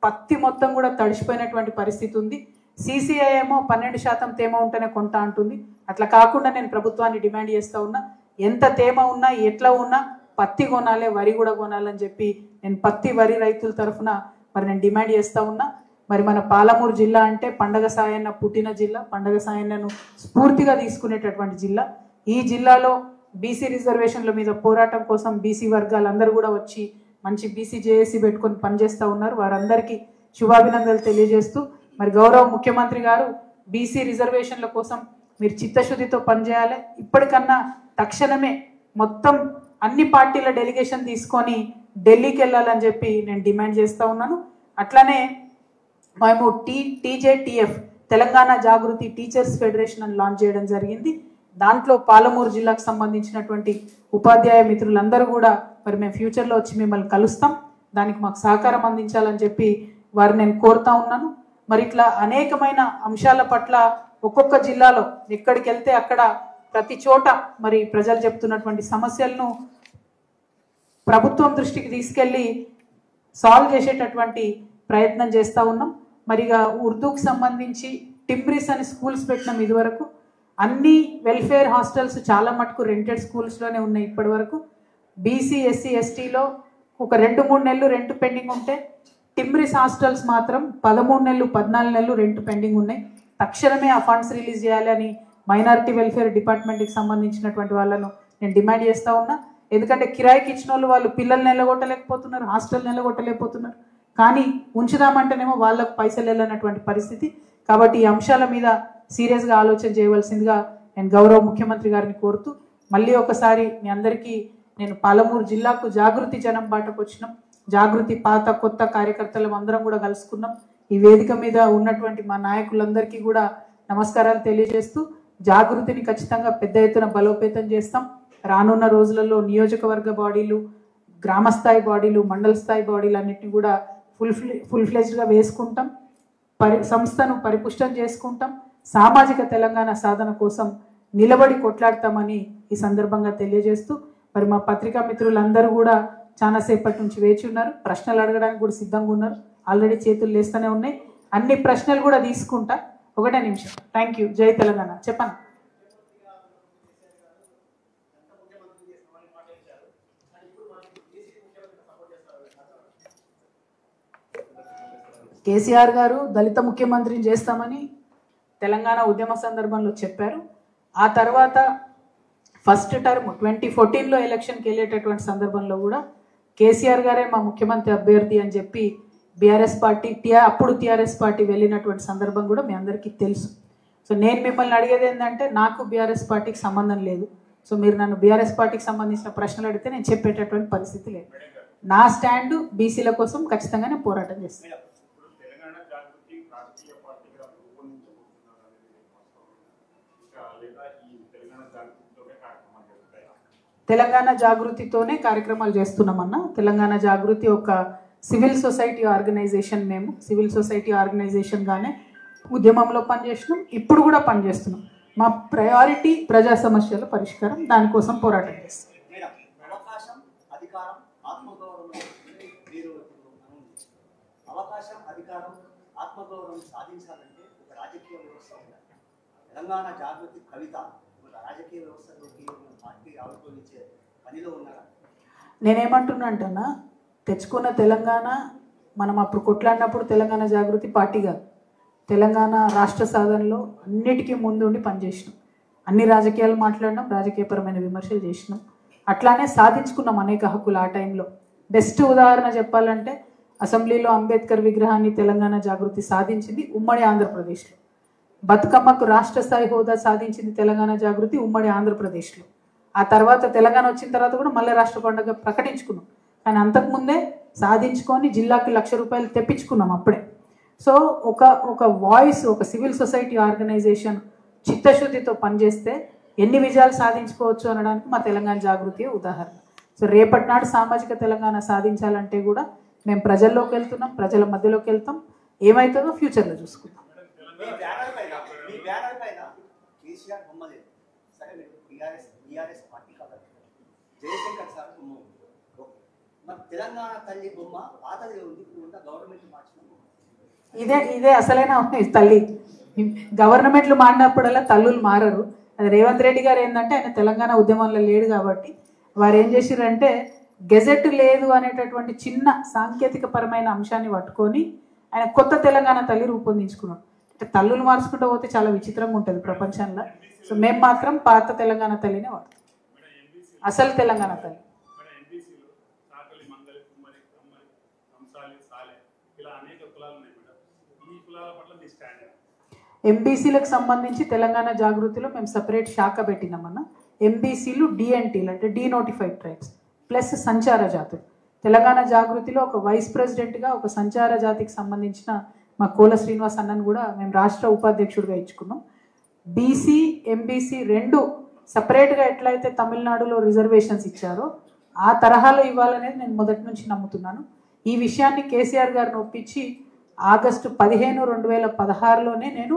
పత్తి మొత్తం కూడా తడిసిపోయినటువంటి పరిస్థితి ఉంది. సీసీఐ ఏమో 12% తేమ ఉంటేనే కొంటా అంటుంది. అట్లా కాకుండా నేను ప్రభుత్వాన్ని డిమాండ్ చేస్తూ ఉన్నా, ఎంత తేమ ఉన్నా ఎట్లా ఉన్నా పత్తి కొనాలి, వరి కూడా కొనాలని చెప్పి నేను పత్తి వరి రైతుల తరఫున మరి నేను డిమాండ్ చేస్తూ ఉన్నా. మరి మన పాలమూరు జిల్లా అంటే పండగ సాయన్న పుట్టిన జిల్లా, పండగ సాయన్నను స్ఫూర్తిగా తీసుకునేటటువంటి జిల్లా. ఈ జిల్లాలో బీసీ రిజర్వేషన్ల మీద పోరాటం కోసం బీసీ వర్గాలందరూ కూడా వచ్చి మంచి బీసీ జేఏసీ పెట్టుకొని పనిచేస్తూ ఉన్నారు. వారందరికీ శుభాభినందనలు తెలియజేస్తూ మరి గౌరవ ముఖ్యమంత్రి గారు బీసీ రిజర్వేషన్ల కోసం మీరు చిత్తశుద్ధితో పనిచేయాలి. ఇప్పటికన్నా తక్షణమే మొత్తం అన్ని పార్టీల డెలిగేషన్ తీసుకొని ఢిల్లీకి వెళ్ళాలని చెప్పి నేను డిమాండ్ చేస్తూ ఉన్నాను. అట్లనే మేము టీజేటీఎఫ్ తెలంగాణ జాగృతి టీచర్స్ ఫెడరేషన్ అని లాంచ్ చేయడం జరిగింది. దాంట్లో పాలమూరు జిల్లాకు సంబంధించినటువంటి ఉపాధ్యాయ మిత్రులందరూ కూడా మరి మేము ఫ్యూచర్లో వచ్చి మిమ్మల్ని కలుస్తాం, దానికి మాకు సహకారం అందించాలని చెప్పి వారు నేను కోరుతా ఉన్నాను. మరి ఇట్లా అనేకమైన అంశాల పట్ల ఒక్కొక్క జిల్లాలో ఎక్కడికి వెళ్తే అక్కడ ప్రతి చోట మరి ప్రజలు చెప్తున్నటువంటి సమస్యలను ప్రభుత్వం దృష్టికి తీసుకెళ్ళి సాల్వ్ చేసేటటువంటి ప్రయత్నం చేస్తూ ఉన్నాం. మరిగా ఉర్దూకు సంబంధించి టిమ్రిస్ అని స్కూల్స్ పెట్టినాం. ఇదివరకు అన్ని వెల్ఫేర్ హాస్టల్స్ చాలా మటుకు రెంటెడ్ స్కూల్స్లోనే ఉన్నాయి. ఇప్పటి వరకు బీసీ ఎస్సీ ఎస్టీలో ఒక 2-3 నెలలు రెంట్ పెండింగ్ ఉంటే టిమ్రిస్ హాస్టల్స్ మాత్రం 13 నెలలు 14 నెలలు రెంట్ పెండింగ్ ఉన్నాయి. తక్షణమే ఆ ఫండ్స్ రిలీజ్ చేయాలి అని మైనారిటీ వెల్ఫేర్ డిపార్ట్మెంట్కి సంబంధించినటువంటి వాళ్ళను నేను డిమాండ్ చేస్తూ ఉన్నా. ఎందుకంటే కిరాయికి ఇచ్చిన వాళ్ళు పిల్లల్ని నిలగొట్టలేకపోతున్నారు, హాస్టల్ నిలగొట్టలేకపోతున్నారు, కానీ ఉంచుదామంటేనేమో వాళ్ళకు పైసలు వెళ్ళనటువంటి పరిస్థితి. కాబట్టి ఈ అంశాల మీద సీరియస్గా ఆలోచన చేయవలసిందిగా నేను గౌరవ ముఖ్యమంత్రి గారిని కోరుతూ మళ్ళీ ఒకసారి మీ అందరికీ నేను పాలమూరు జిల్లాకు జాగృతి జనం బాటకు వచ్చినాం. జాగృతి పాత కొత్త కార్యకర్తలు అందరం కూడా కలుసుకున్నాం. ఈ వేదిక మీద ఉన్నటువంటి మా నాయకులందరికీ కూడా నమస్కారాలు తెలియజేస్తూ జాగృతిని ఖచ్చితంగా పెద్ద ఎత్తున బలోపేతం చేస్తాం. రానున్న రోజులలో నియోజకవర్గ బాడీలు, గ్రామస్థాయి బాడీలు, మండల స్థాయి బాడీలు అన్నింటినీ కూడా ఫుల్ ఫ్లెజ్డ్గా వేసుకుంటాం. సంస్థను పరిపుష్టం చేసుకుంటాం. సామాజిక తెలంగాణ సాధన కోసం నిలబడి కొట్లాడతామని ఈ సందర్భంగా తెలియజేస్తూ మరి మా పత్రికా మిత్రులందరూ కూడా చాలాసేపటి నుంచి వేచి ఉన్నారు. ప్రశ్నలు అడగడానికి కూడా సిద్ధంగా ఉన్నారు. ఆల్రెడీ చేతులు లేస్తూనే ఉన్నాయి. అన్ని ప్రశ్నలు కూడా తీసుకుంటా. 1 నిమిషం. Thank you. జై తెలంగాణ. చెప్పండి. కేసీఆర్ గారు దళిత ముఖ్యమంత్రిని చేస్తామని తెలంగాణ ఉద్యమ సందర్భంలో చెప్పారు. ఆ తర్వాత ఫస్ట్ టర్మ్ 2014లో ఎలక్షన్కి వెళ్ళేటటువంటి సందర్భంలో కూడా కేసీఆర్ గారే మా ముఖ్యమంత్రి అభ్యర్థి అని చెప్పి బీఆర్ఎస్ పార్టీ అప్పుడు టీఆర్ఎస్ పార్టీ వెళ్ళినటువంటి సందర్భం కూడా మీ అందరికీ తెలుసు. సో నేను మిమ్మల్ని అడిగేది ఏంటంటే, నాకు బీఆర్ఎస్ పార్టీకి సంబంధం లేదు. సో మీరు నన్ను బీఆర్ఎస్ పార్టీకి సంబంధించిన ప్రశ్నలు అడిగితే నేను చెప్పేటటువంటి పరిస్థితి లేదు. నా స్టాండ్ బీసీల కోసం ఖచ్చితంగా నేను పోరాటం చేస్తాను. తెలంగాణ జాగృతితోనే కార్యక్రమాలు చేస్తున్నామన్నా. తెలంగాణ జాగృతి ఒక సివిల్ సొసైటీ ఆర్గనైజేషన్. మేము సివిల్ సొసైటీ ఆర్గనైజేషన్గానే ఉద్యమంలో పనిచేస్తున్నాం, ఇప్పుడు కూడా పనిచేస్తున్నాం. మా ప్రయారిటీ ప్రజా సమస్యల పరిష్కారం, దానికోసం పోరాటం చేస్తాం. అవకాశం, అధికారం, ఆత్మగౌరవం సాధించాలంటే ఒక రాజకీయ వ్యవస్థ ఉండాలి. తెలంగాణ జాగృతి కవిత రాజకీయ వ్యవస్థలోకి పార్టీ ఆవిర్భవించే పనిలో ఉన్నారా? నేనేమంటున్నా అంటన్నా, తెచ్చుకున్న తెలంగాణ మనం అప్పుడు కొట్లాడినప్పుడు తెలంగాణ జాగృతి పార్టీ కాదు. తెలంగాణ రాష్ట్ర సాధనలో అన్నిటికీ ముందు ఉండి పనిచేసినాం. అన్ని రాజకీయాలు మాట్లాడినాం, రాజకీయపరమైన విమర్శలు చేసినాం. అట్లానే సాధించుకున్నాం అనేక హక్కులు ఆ టైంలో. బెస్ట్ ఉదాహరణ చెప్పాలంటే అసెంబ్లీలో అంబేద్కర్ విగ్రహాన్ని తెలంగాణ జాగృతి సాధించింది ఉమ్మడి ఆంధ్రప్రదేశ్లో. బతుకమ్మకు రాష్ట్ర స్థాయి హోదా సాధించింది తెలంగాణ జాగృతి ఉమ్మడి ఆంధ్రప్రదేశ్లో. ఆ తర్వాత తెలంగాణ వచ్చిన తర్వాత కూడా మళ్ళీ రాష్ట్ర పండుగ ప్రకటించుకున్నాం. కానీ అంతకుముందే సాధించుకొని జిల్లాకి ₹1,00,000 తెప్పించుకున్నాం అప్పుడే. సో ఒక వాయిస్, ఒక సివిల్ సొసైటీ ఆర్గనైజేషన్ చిత్తశుద్ధితో పనిచేస్తే ఎన్ని విజయాలు సాధించుకోవచ్చు అనడానికి మా తెలంగాణ జాగృతి ఉదాహరణ. సో రేపటి నాడు సామాజిక తెలంగాణ సాధించాలంటే కూడా మేము ప్రజల్లోకి వెళ్తున్నాం, ప్రజల మధ్యలోకి వెళ్తాం. ఏమవుతుందో ఫ్యూచర్లో చూసుకుందాం. ఇదే అసలైన తల్లి. గవర్నమెంట్లు మారినప్పుడల్లా తల్లులు మారరు. అది రేవంత్ రెడ్డి గారు ఏంటంటే ఆయన తెలంగాణ ఉద్యమంలో లేడు కాబట్టి వారు ఏం చేసిరంటే గెజెట్ లేదు అనేటటువంటి చిన్న సాంకేతిక పరమైన అంశాన్ని పట్టుకొని ఆయన కొత్త తెలంగాణ తల్లి రూపొందించుకున్నాడు. అంటే తల్లులు మార్చుకుంటూ పోతే చాలా విచిత్రంగా ఉంటుంది ప్రపంచంలో. సో మేము మాత్రం పాత తెలంగాణ తల్లినే వాడతాం, అసలు తెలంగాణ తల్లి. ఎంబీసీలకు సంబంధించి తెలంగాణ జాగృతిలో మేము సపరేట్ శాఖ పెట్టినామన్న. ఎంబీసీలు డిఎన్టీలు అంటే డీనోటిఫైడ్ ట్రైబ్స్ ప్లస్ సంచార జాతులు. తెలంగాణ జాగృతిలో ఒక వైస్ ప్రెసిడెంట్గా ఒక సంచార జాతికి సంబంధించిన మా కోల శ్రీనివాస్ అన్నను కూడా మేము రాష్ట్ర ఉపాధ్యక్షుడిగా ఇచ్చుకున్నాం. బీసీ ఎంబీసీ రెండు సపరేట్గా ఎట్లయితే తమిళనాడులో రిజర్వేషన్స్ ఇచ్చారో ఆ తరహాలో ఇవ్వాలనేది నేను మొదటి నుంచి నమ్ముతున్నాను. ఈ విషయాన్ని కేసీఆర్ గారిని ఒప్పించి ఆగస్టు 15, 2016లోనే నేను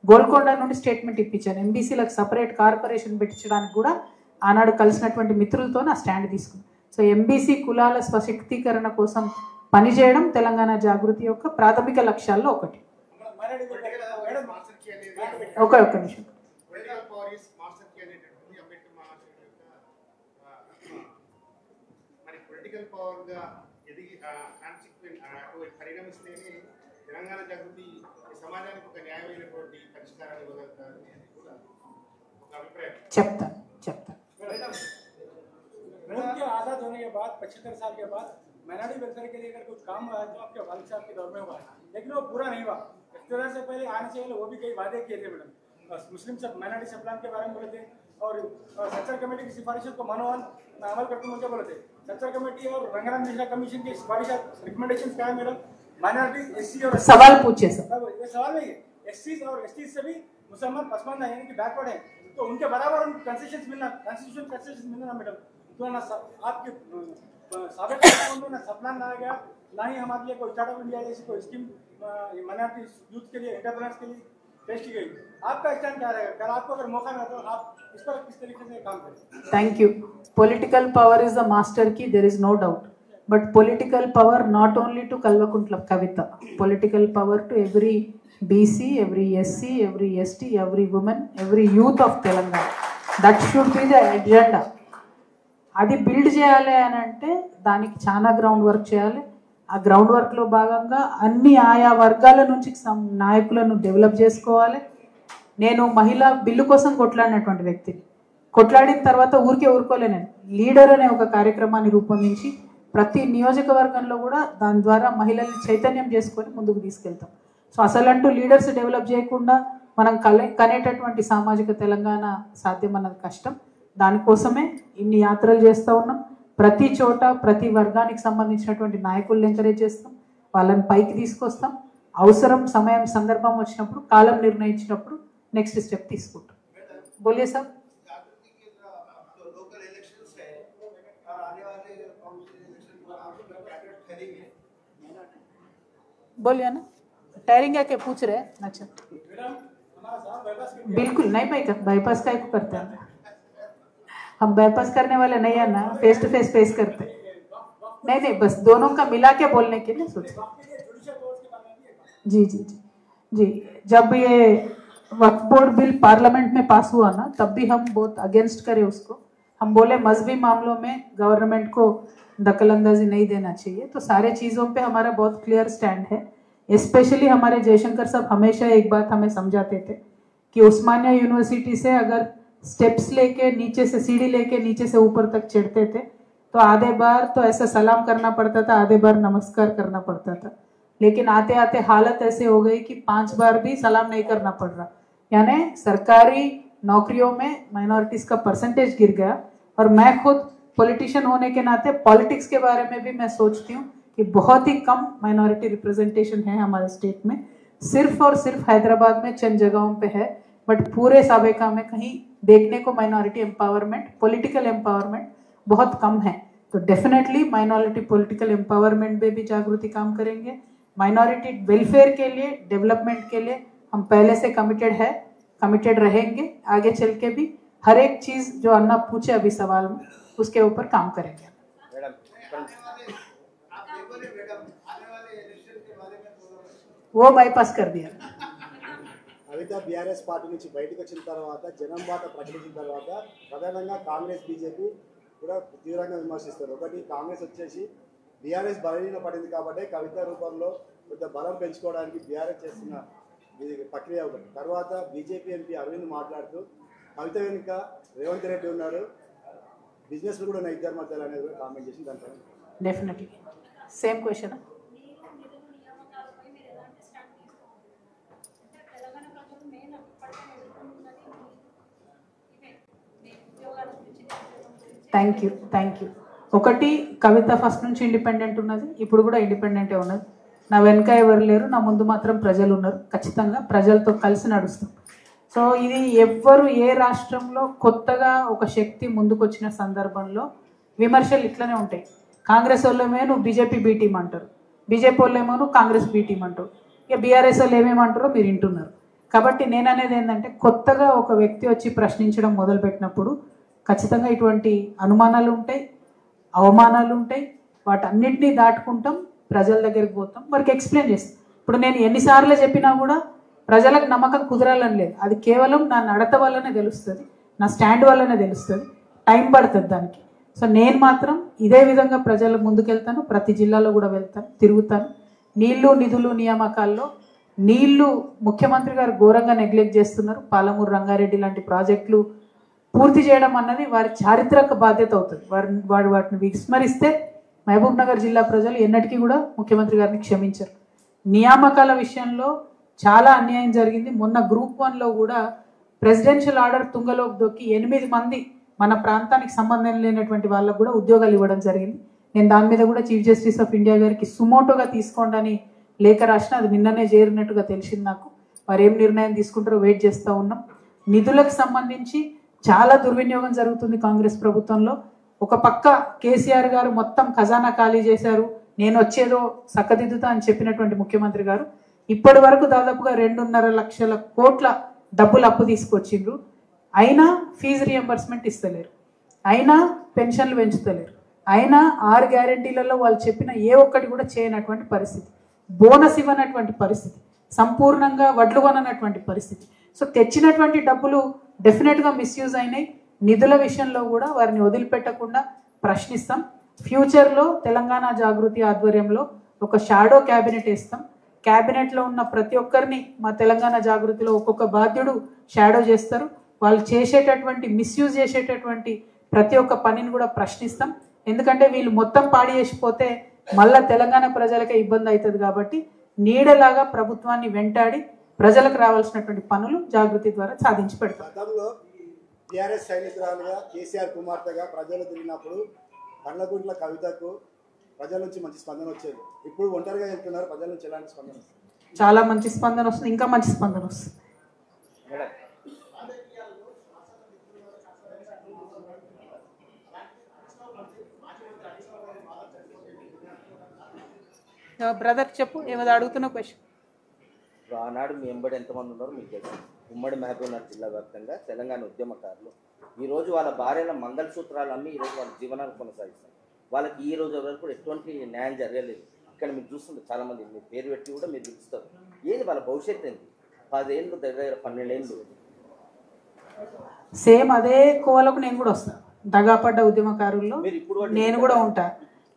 గోల్కొండ నుండి స్టేట్మెంట్ ఇప్పించాను. ఎంబీసీలకు సపరేట్ కార్పొరేషన్ పెట్టించడానికి కూడా ఆనాడు కలిసినటువంటి మిత్రులతో నా స్టాండ్ తీసుకున్నాను. సో ఎంబీసీ కులాల స్వశక్తీకరణ కోసం పనిచేయడం తెలంగాణ జాగృతి యొక్క ప్రాథమిక లక్ష్యాల్లో ఒకటి. ఒక్క నిమిషం. తెలంగాణ జాగృతి సమాజానికి ఒక న్యాయమైనటువంటి పరిష్కారాన్ని ఇవ్వగలుగుతారని ఒక అభిప్రాయం. చెప్తాను. आजाद होने के बाद 75 साल के बाद माइनॉरिटी वेलफेयर के लिए अगर कुछ काम हुआ है तो आपके वालिद साहब के दौर में हुआ, लेकिन वो पूरा नहीं हुआ। इख्तियार से पहले आने से पहले वो भी कई वादे किए थे मैडम। मुस्लिम सब माइनॉरिटी सब प्लान के बारे में बोले थे और सच्चर कमेटी की सिफारिशों को मानो अमल करते मुझे बोले थे। सच्चर कमेटी और रंगनाथ मिश्रा कमीशन की सिफारिश रिकमेंडेशन क्या है मैडम? माइनॉरिटी एससी और सवाल पूछे सर। ये सवाल नहीं है, एससी और एसटी से भी मुसलमान पसमानदा यानी कि बैकवर्ड है, तो उनके बराबर उनको कंसेशंस मिलना, कॉन्स्टिट्यूशन कंसेशंस मिलना मैडम। तो ना आपके साबित ना सपना ना आ गया, ना ही हमारे लिए कोई स्टार्टअप इंडिया जैसी कोई स्कीम माइनॉरिटी यूथ के लिए, एंटरप्रेन्योर्स के लिए पेश की गई। आपका स्टैंड क्या रहेगा? कल आपको अगर मौका मिला तो आप इस पर किस तरीके से काम करें? Thank you. Political power is the master key, there is no doubt. But political power not only to Kalvakuntla Kavita, political power to every BC, every SC, every ST, every woman, every youth of Telangana. That should be the agenda. అది build చేయాలి అని అంటే దానికి చాలా ground work చేయాలి. ఆ ground వర్క్లో భాగంగా అన్ని ఆయా వర్గాల నుంచి నాయకులను డెవలప్ చేసుకోవాలి. నేను మహిళా బిల్లు కోసం కొట్లాడినటువంటి వ్యక్తిని. కొట్లాడిన తర్వాత ఊరుకోలే, నేను లీడర్ అనే ఒక కార్యక్రమాన్ని రూపొందించి ప్రతి నియోజకవర్గంలో కూడా దాని ద్వారా మహిళల్ని చైతన్యం చేసుకొని ముందుకు తీసుకెళ్తాం. సో అసలంటూ లీడర్స్ డెవలప్ చేయకుండా మనం కనేటటువంటి సామాజిక తెలంగాణ సాధ్యం అన్నది కష్టం. దానికోసమే ఇన్ని యాత్రలు చేస్తూ ఉన్నాం. ప్రతి చోట ప్రతి వర్గానికి సంబంధించినటువంటి నాయకులను ఎంకరేజ్ చేస్తాం, వాళ్ళని పైకి తీసుకొస్తాం. అవసరం సమయం సందర్భం వచ్చినప్పుడు కాలం నిర్ణయించినప్పుడు నెక్స్ట్ స్టెప్ తీసుకుంటాం. बोलिए साहब. बोलिए ना, टायरिंग क्या पूछ रहे हैं? अच्छा बिल्कुल नहीं भाई, बाईपास का को करते हैं हम, बाईपास करने वाले नहीं है ना, फेस टू फेस करते नहीं नहीं, बस दोनों का मिला के बोलने के लिए सोचे. जी जी जी जी, जब ये वक्फ बोर्ड बिल पार्लियामेंट में पास हुआ ना, तब भी हम बहुत अगेंस्ट करे उसको. हम बोले मजहबी मामलों में गवर्नमेंट को दखलंदाजी नहीं देना चाहिए. तो सारे चीज़ों पे हमारा बहुत क्लियर स्टैंड है. स्पेशली हमारे जयशंकर साहब हमेशा एक बात हमें समझाते थे कि उस्मानिया यूनिवर्सिटी से अगर स्टेप्स लेके नीचे से सीढ़ी लेके नीचे से ऊपर तक चढ़ते थे तो आधे बार तो ऐसा सलाम करना पड़ता था, आधे बार नमस्कार करना पड़ता था. लेकिन आते आते हालत ऐसे हो गई कि 5 बार भी सलाम नहीं करना पड़ रहा. यानी सरकारी नौकरियों में माइनॉरिटीज का परसेंटेज गिर गया. और मैं खुद पॉलिटिशियन होने के नाते पॉलिटिक्स के बारे में भी मैं सोचती हूँ कि बहुत ही कम माइनॉरिटी रिप्रेजेंटेशन है हमारे स्टेट में. सिर्फ और सिर्फ हैदराबाद में चंद जगहों पे है, बट पूरे साबेका में कहीं देखने को माइनॉरिटी एम्पावरमेंट, पॉलिटिकल एम्पावरमेंट बहुत कम है. तो डेफिनेटली माइनॉरिटी पॉलिटिकल एम्पावरमेंट में भी जागृति काम करेंगे. माइनॉरिटी वेलफेयर के लिए, डेवलपमेंट के लिए हम पहले से कमिटेड रहेंगे. आगे चल के भी हर एक चीज़ जो अन्ना पूछे अभी सवाल में, उसके ऊपर काम करेंगे. वो बाईपास कर दिया. కవిత బీఆర్ఎస్ పార్టీ నుంచి బయటకు వచ్చిన తర్వాత జనం బాట ప్రకటించిన తర్వాత ప్రధానంగా కాంగ్రెస్ బీజేపీ కూడా తీవ్రంగా విమర్శిస్తారు. ఒకటి, కాంగ్రెస్ వచ్చేసి బీఆర్ఎస్ బలహీన పడింది కాబట్టి కవిత రూపంలో కొంత బలం పెంచుకోవడానికి బీఆర్ఎస్ చేస్తున్న ప్రక్రియ ఒకటి. తర్వాత బీజేపీ ఎంపీ అరవింద్ మాట్లాడుతూ కవిత వెనుక రేవంత్ రెడ్డి ఉన్నాడు, బిజినెస్ కూడా ఉన్న ఇద్దరు మధ్యలో అనేది కూడా కామెంట్ చేసి దాంట్లో definitely same question. Thank you. ఒకటి, కవిత ఫస్ట్ నుంచి ఇండిపెండెంట్ ఉన్నది, ఇప్పుడు కూడా ఇండిపెండెంటే ఉన్నది. నా వెనుక ఎవరు లేరు, నా ముందు మాత్రం ప్రజలు ఉన్నారు. ఖచ్చితంగా ప్రజలతో కలిసి నడుస్తాం. సో ఇది ఎవ్వరు ఏ రాష్ట్రంలో కొత్తగా ఒక శక్తి ముందుకొచ్చిన సందర్భంలో విమర్శలు ఇట్లనే ఉంటాయి. కాంగ్రెస్ వాళ్ళేమో నువ్వు బీజేపీ బీ టీం అంటారు, బీజేపీ వాళ్ళేమో నువ్వు కాంగ్రెస్ బీ టీం అంటారు, ఇక బీఆర్ఎస్ వాళ్ళు ఏమేమంటారో మీరు వింటున్నారు. కాబట్టి నేను అనేది ఏంటంటే, కొత్తగా ఒక వ్యక్తి వచ్చి ప్రశ్నించడం మొదలుపెట్టినప్పుడు ఖచ్చితంగా ఇటువంటి అనుమానాలు ఉంటాయి, అవమానాలు ఉంటాయి. వాటన్నిటినీ దాటుకుంటాం, ప్రజల దగ్గరికి పోతాం, వారికి ఎక్స్ప్లెయిన్ చేస్తాం. ఇప్పుడు నేను ఎన్నిసార్లు చెప్పినా కూడా ప్రజలకు నమ్మకం కుదరాలని లేదు. అది కేవలం నా నడత వల్లనే తెలుస్తుంది, నా స్టాండ్ వల్లనే తెలుస్తుంది. టైం పడుతుంది దానికి. సో నేను మాత్రం ఇదే విధంగా ప్రజల ముందుకెళ్తాను. ప్రతి జిల్లాలో కూడా వెళ్తాను, తిరుగుతాను. నీళ్లు నిధులు నియామకాల్లో నీళ్లు ముఖ్యమంత్రి గారు ఘోరంగా నెగ్లెక్ట్ చేస్తున్నారు. పాలమూరు రంగారెడ్డి లాంటి ప్రాజెక్టులు పూర్తి చేయడం అన్నది వారి చారిత్రక బాధ్యత అవుతుంది. వాటిని విస్మరిస్తే మహబూబ్ నగర్ జిల్లా ప్రజలు ఎన్నటికీ కూడా ముఖ్యమంత్రి గారిని క్షమించరు. నియామకాల విషయంలో చాలా అన్యాయం జరిగింది. మొన్న గ్రూప్ 1లో కూడా ప్రెసిడెన్షియల్ ఆర్డర్ తుంగలోకి దొక్కి 8 మంది మన ప్రాంతానికి సంబంధం లేనటువంటి వాళ్ళకు కూడా ఉద్యోగాలు ఇవ్వడం జరిగింది. నేను దాని మీద కూడా చీఫ్ జస్టిస్ ఆఫ్ ఇండియా గారికి సుమోటోగా తీసుకోండి అని లేఖ రాసిన, అది నిన్ననే చేరినట్టుగా తెలిసింది నాకు. వారు ఏం నిర్ణయం తీసుకుంటారో వెయిట్ చేస్తూ ఉన్నాం. నిధులకు సంబంధించి చాలా దుర్వినియోగం జరుగుతుంది కాంగ్రెస్ ప్రభుత్వంలో. ఒక పక్క కేసీఆర్ గారు మొత్తం ఖజానా ఖాళీ చేశారు, నేను వచ్చేదో సక్కదిద్దుతా అని చెప్పినటువంటి ముఖ్యమంత్రి గారు ఇప్పటి వరకు దాదాపుగా 2.5 లక్షల కోట్ల డబ్బులు అప్పు తీసుకొచ్చిండ్రు. అయినా ఫీజు రియంబర్స్మెంట్ ఇస్తలేరు, అయినా పెన్షన్లు పెంచుతలేరు, అయినా 6 గ్యారెంటీలలో వాళ్ళు చెప్పిన ఏ ఒక్కటి కూడా చేయనటువంటి పరిస్థితి, బోనస్ ఇవ్వనటువంటి పరిస్థితి, సంపూర్ణంగా వడ్లు కొననటువంటి పరిస్థితి. సో తెచ్చినటువంటి డబ్బులు డెఫినెట్గా మిస్యూజ్ అయినాయి. నిధుల విషయంలో కూడా వారిని వదిలిపెట్టకుండా ప్రశ్నిస్తాం. ఫ్యూచర్లో తెలంగాణ జాగృతి ఆధ్వర్యంలో ఒక షాడో క్యాబినెట్ వేస్తాం. క్యాబినెట్లో ఉన్న ప్రతి ఒక్కరిని మా తెలంగాణ జాగృతిలో ఒక్కొక్క బాధ్యుడు షాడో చేస్తారు. వాళ్ళు చేసేటటువంటి మిస్యూజ్ చేసేటటువంటి ప్రతి ఒక్క పనిని కూడా ప్రశ్నిస్తాం. ఎందుకంటే వీళ్ళు మొత్తం పాడి చేసిపోతే మళ్ళా తెలంగాణ ప్రజలకే ఇబ్బంది అవుతుంది. కాబట్టి నీడలాగా ప్రభుత్వాన్ని వెంటాడి ప్రజలకు రావాల్సినటువంటి పనులు జాగృతి ద్వారా సాధించి పెడతాం. గతంలో టీఆర్ఎస్ సైనికురాలుగా కేసీఆర్ కుమార్తెగా ప్రజలు తిరిగినప్పుడు కండ్లగుంట్ల కవితకు ప్రజల నుంచి మంచి స్పందన వచ్చేది. ఇప్పుడు ఒంటరిగా వెళ్తున్నారు, ప్రజల నుంచి ఎలాంటి స్పందన వస్తుంది? చాలా మంచి స్పందన వస్తుంది, ఇంకా మంచి స్పందన వస్తుంది. బ్రదర్ చెప్పు, ఏదో అడుగుతున్న క్వశ్చన్. ఆనాడు మీ ఎంబడి ఎంతమంది ఉన్నారో మీకు తెలుసు. ఉమ్మడి మహబూబ్నగర్ జిల్లా వ్యాప్తంగా తెలంగాణ ఉద్యమకారులు ఈరోజు వాళ్ళ భార్యల మంగళసూత్రాలు అమ్మి ఈరోజు వాళ్ళ జీవనాన్ని కొనసాగిస్తారు. వాళ్ళకి ఈ రోజు వరకు ఎటువంటి న్యాయం జరగలేదు. ఇక్కడ మీరు చూస్తుంటారు చాలామంది, మీ పేరు పెట్టి కూడా మీరు పిలుస్తారు. ఏది వాళ్ళ భవిష్యత్తు ఏంటి? 10 ఏళ్ళు దగ్గర 12 ఏళ్ళు. సేమ్ అదే కోవలకు నేను కూడా వస్తాను. దగాపడ్డ ఉద్యమకారుల్లో నేను కూడా ఉంటా.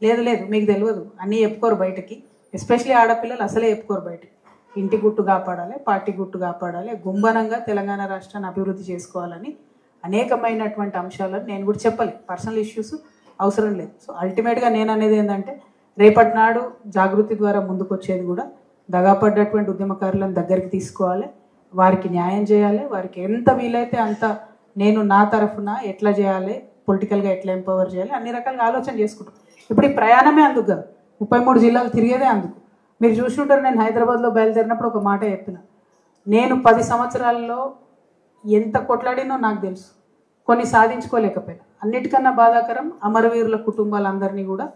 లేదు లేదు, మీకు తెలియదు, అన్నీ చెప్పుకోరు బయటకి. ఎస్పెషలీ ఆడపిల్లలు అసలే చెప్పుకోరు బయటకి. ఇంటి గుట్టు కాపాడాలి, పార్టీ గుట్టు కాపాడాలి, గుంబనంగా తెలంగాణ రాష్ట్రాన్ని అభివృద్ధి చేసుకోవాలని అనేకమైనటువంటి అంశాలను నేను కూడా చెప్పాలి. పర్సనల్ ఇష్యూస్ అవసరం లేదు. సో అల్టిమేట్గా నేను అనేది ఏంటంటే, రేపటి నాడు జాగృతి ద్వారా ముందుకు వచ్చేది కూడా దగాపడ్డటువంటి ఉద్యమకారులను దగ్గరికి తీసుకోవాలి, వారికి న్యాయం చేయాలి, వారికి ఎంత వీలైతే అంత నేను నా తరఫున ఎట్లా చేయాలి, పొలిటికల్గా ఎట్లా ఎంపవర్ చేయాలి, అన్ని రకాలుగా ఆలోచన చేసుకుంటాం. ఇప్పుడు ఈ ప్రయాణమే అందుకు కదా, 33 జిల్లాలు తిరిగేదే అందుకు. మీరు చూసుకుంటారు, నేను హైదరాబాద్లో బయలుదేరినప్పుడు ఒక మాట చెప్పిన, నేను 10 సంవత్సరాల్లో ఎంత కొట్లాడినో నాకు తెలుసు. కొన్ని సాధించుకోలేకపోయినా, అన్నిటికన్నా బాధాకరం అమరవీరుల కుటుంబాలందరినీ కూడా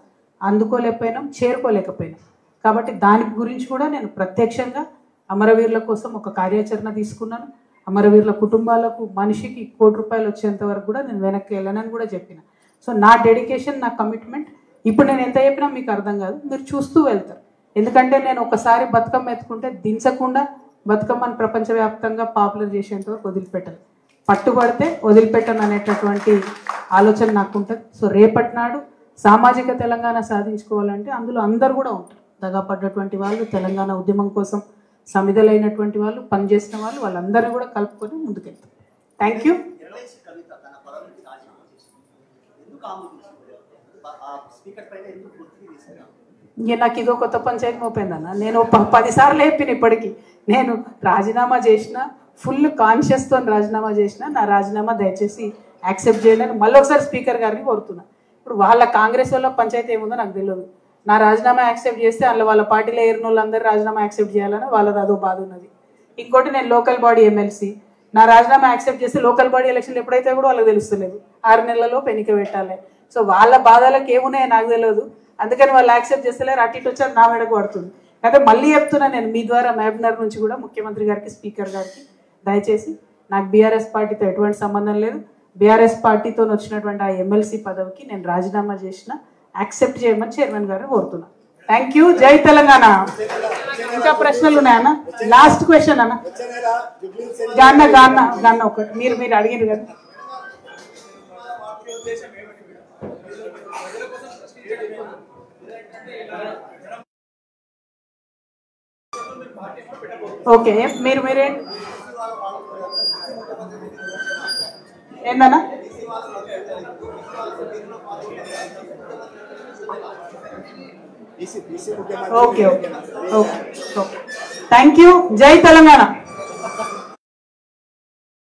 అందుకోలేకపోయినాం, చేరుకోలేకపోయినాం. కాబట్టి దాని గురించి కూడా నేను ప్రత్యక్షంగా అమరవీరుల కోసం ఒక కార్యాచరణ తీసుకున్నాను. అమరవీరుల కుటుంబాలకు మనిషికి 1 కోటి రూపాయలు వచ్చేంత వరకు కూడా నేను వెనక్కి వెళ్ళనని కూడా చెప్పిన. సో నా డెడికేషన్, నా కమిట్మెంట్ ఇప్పుడు నేను ఎంత చెప్పినా మీకు అర్థం కాదు, మీరు చూస్తూ వెళ్తారు. ఎందుకంటే నేను ఒకసారి బతుకమ్మ ఎత్తుకుంటే దించకుండా బతుకమ్మను ప్రపంచవ్యాప్తంగా పాపులర్ చేసేంత వరకు వదిలిపెట్టాలి. పట్టుబడితే వదిలిపెట్టను అనేటటువంటి ఆలోచన నాకు ఉంటుంది. సో రేపటి నాడు సామాజిక తెలంగాణ సాధించుకోవాలంటే అందులో అందరూ కూడా ఉంటారు. దగాపడ్డటువంటి వాళ్ళు, తెలంగాణ ఉద్యమం కోసం సమిధలైనటువంటి వాళ్ళు, పనిచేసిన వాళ్ళు, వాళ్ళందరినీ కూడా కలుపుకొని ముందుకెళ్తారు. Thank you. కవిత తన పదవికి రాజీనామా చేసింది. ఎందుకు ఆమె స్పీకర్ పైన ఎందుకు ఒత్తిడి తీసుకున్నాను? ఇంక నాకు ఇదో కొత్త పంచాయతీ మోపోయిందన్న. నేను 10 సార్లు చెప్పిన ఇప్పటికీ, నేను రాజీనామా చేసిన, ఫుల్ కాన్షియస్తో రాజీనామా చేసిన, నా రాజీనామా దయచేసి యాక్సెప్ట్ చేయండి అని మళ్ళీ ఒకసారి స్పీకర్ గారిని కోరుతున్నా. ఇప్పుడు వాళ్ళ కాంగ్రెస్ వాళ్ళ పంచాయతీ ఏముందో నాకు తెలియదు. నా రాజీనామా యాక్సెప్ట్ చేస్తే అందులో వాళ్ళ పార్టీలో ఏరిన వాళ్ళందరూ రాజీనామా యాక్సెప్ట్ చేయాలని వాళ్ళది అదో బాధ ఉన్నది. ఇంకోటి నేను లోకల్ బాడీ ఎమ్మెల్సీ, నా రాజీనామా యాక్సెప్ట్ చేస్తే లోకల్ బాడీ ఎలక్షన్లు ఎప్పుడైతే కూడా వాళ్ళకి తెలుస్తలేదు, 6 నెలలలో ఎన్నిక పెట్టాలి. సో వాళ్ళ బాధలకు ఏమున్నాయో నాకు తెలియదు, అందుకని వాళ్ళు యాక్సెప్ట్ చేస్తలేరు. అటు ఇటు వచ్చారు, నా మెడకు పడుతుంది. అయితే మళ్ళీ చెప్తున్నా నేను మీ ద్వారా మహబూబ్నగర్ నుంచి కూడా ముఖ్యమంత్రి గారికి, స్పీకర్ గారికి, దయచేసి నాకు బీఆర్ఎస్ పార్టీతో ఎటువంటి సంబంధం లేదు. బీఆర్ఎస్ పార్టీతో వచ్చినటువంటి ఆ ఎమ్మెల్సీ పదవికి నేను రాజీనామా చేసిన, యాక్సెప్ట్ చేయమని చైర్మన్ గారిని కోరుతున్నా. Thank you. జై తెలంగాణ. ఇంకా ప్రశ్నలు ఉన్నాయన్న? లాస్ట్ క్వశ్చన్ అన్న. గాన్న గాన్న గాన్న ఒకటి మీరు అడిగారు కదా. ఓకే, మీరేంటి ఏందన్నా? Okay okay okay, thank you. జై తెలంగాణ.